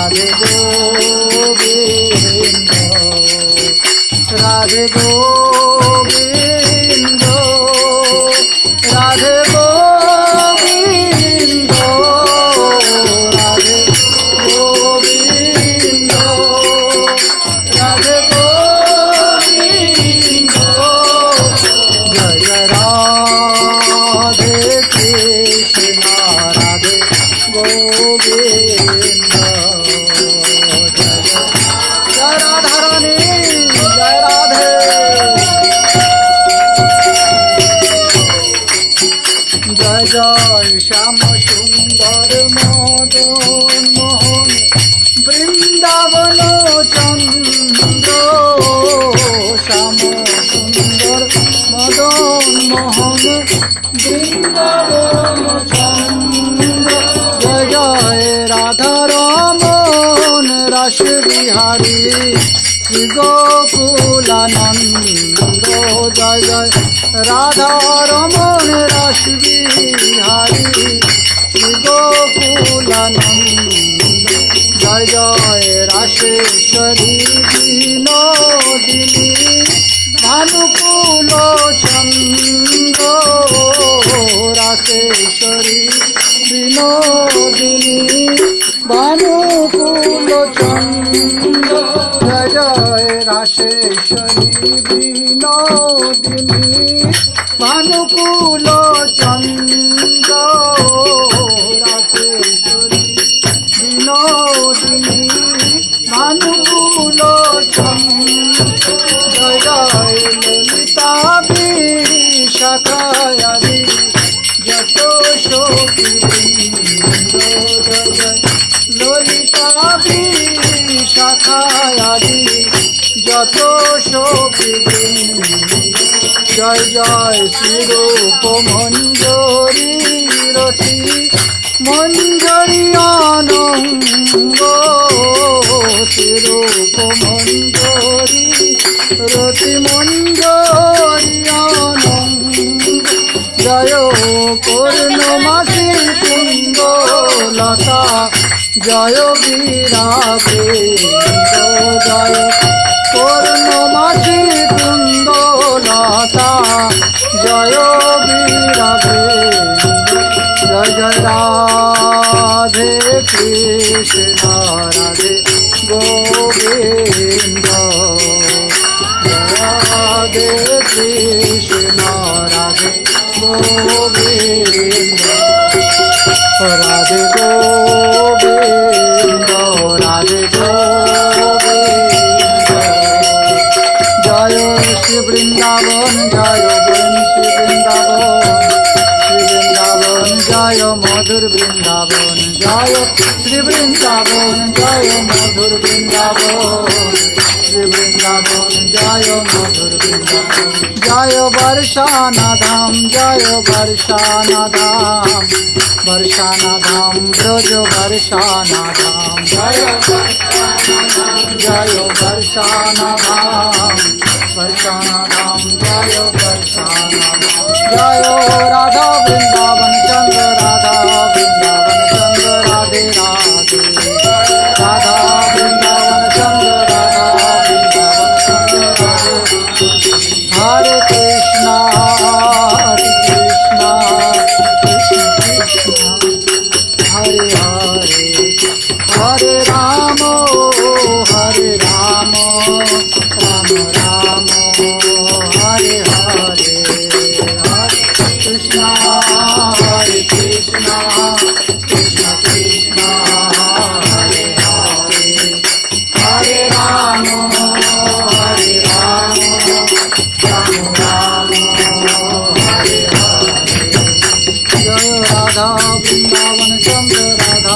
রাধে গোবিন্দ রাধে গোবিন্দ রাধে গোবিন্দ রাধে গোবিন্দ রাধে গোবিন্দ জয় জয় রাধে কৃষ্ণ রাধে গোবিন্দ জয় জয় রাধারানী জয় রাধে জয় জয় শ্যাম সুন্দর মদন মোহন বৃন্দাবন চন্দ্র শ্যাম সুন্দর মদন মোহন বৃন্দাবন চন্দ্র জয় জয় রাধা রমন রস বিহারী শ্রী গোকুলানন্দ জয় জয় রাধা রমন রস বিহারী শ্রী গোকুলানন্দ জয় জয় রাশেশ্বরী বিনোদিনী ভানুকুল চন্দ্র রাশেশ্বরী বিনোদিনী ভানুকুল চন্দ্র জয় জয় রাশেশ্বরী বিনোদিনী ভানুকুল চন্দ্র রাশেশ্বরী বিনোদিনী ভানুকুল চন্দ্র জয় জয় ললিতা বিশাখায়াদি যত সখীবৃন্দ জয় জয় ললিতা বিশাখায়াদি যত সখীবৃন্দ জয় জয় শ্রীরূপ মঞ্জরী রতি মঞ্জরী অনঙ্গ শ্রীরূপ মঞ্জরী রতি মঞ্জরী অনঙ্গ জয় পূর্ণমাসী কুণ্ডলতা জয় বিরাগে জয় পূর্ণমাসী কুণ্ডলতা জয় বিরাগে জয় জয় রাধে কৃষ্ণ রাধে গোবিন্দ রাধে কৃষ্ণ রাধে গোবিন্দ রাধে গোবিন্দ রাধে গোবিন্দ জয় শ্রী বৃন্দাবন জয় বংশী বৃন্দাবন শ্রী বৃন্দাবন জয় মধুর বৃন্দাবন জয় শ্রী বৃন্দাবন জয় মধুর বৃন্দাবন শ্রী বৃন্দাবন জয় মধুর বৃন্দাবন জয় বর্ষানা ধাম জয় বর্ষানা ধাম বর্ষানা ধাম ব্রজ বর্ষানা ধাম জয় জয় বর্ষানা ধাম বর্ষানা ধাম জয় বর্ষানা জয় রাধা বৃন্দাবন চন্দ্র রাধা বৃন্দাবন চন্দ্র রাধে রাধে রাধা বৃন্দাবন চন্দ্র রাধা বৃন্দাবন চন্দ্র রাধে হরে কৃষ্ণ কৃষ্ণ কৃষ্ণ হরে হরে হরে রাম রাম রাম হরে হরে হরে কৃষ্ণ কৃষ্ণ কৃষ্ণ কৃষ্ণ হরে হরে হরে রাম রাম রাম হরে হরে জয় রাধা বৃন্দাবন চন্দ্র রাধা